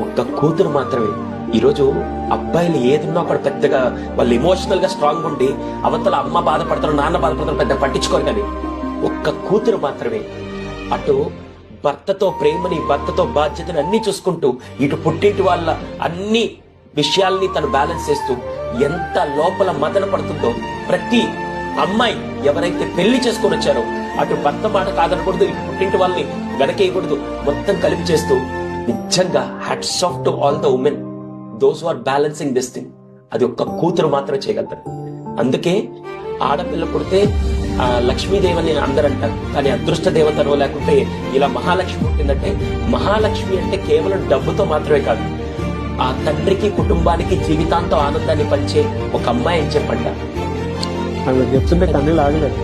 ఒక్క కూతురు మాత్రమే. ఈరోజు అబ్బాయిలు ఏదున్నా కూడా పెద్దగా వాళ్ళు ఎమోషనల్ గా స్ట్రాంగ్ ఉండి అవతల అమ్మ బాధపడతారు, నాన్న బాధపడతారు, పెద్ద పట్టించుకోరు. కానీ ఒక్క కూతురు మాత్రమే అటు భర్తతో ప్రేమని, భర్తతో బాధ్యతని అన్ని చూసుకుంటూ, ఇటు పుట్టింటి వాళ్ళ అన్ని విషయాల్ని తను బ్యాలెన్స్ చేస్తూ ఎంత లోపల మదన పడుతుందో. ప్రతి అమ్మాయి ఎవరైతే పెళ్లి చేసుకొని వచ్చారో అటు భర్త మాట కాదనకూడదు, ఇటు పుట్టింటి వాళ్ళని గడకేయకూడదు, మొత్తం కలిపి చేస్తూ నిజంగా hats off to all the women those are balancing this thing. అది ఒక్క కూతురు మాత్రమే చేయగలుగుతారు. అందుకే ఆడపిల్ల పుడితే లక్ష్మీదేవి అని అందరూ అంటారు. కానీ అదృష్ట దేవతనో లేకుంటే ఇలా మహాలక్ష్మి పుట్టిందంటే, మహాలక్ష్మి అంటే కేవలం డబ్బుతో మాత్రమే కాదు, ఆ తండ్రికి కుటుంబానికి జీవితాంతం ఆనందాన్ని పంచే ఒక అమ్మాయి అని చెప్పంట. చెప్తుంటే కన్నీళ్ళు ఆగలేదు.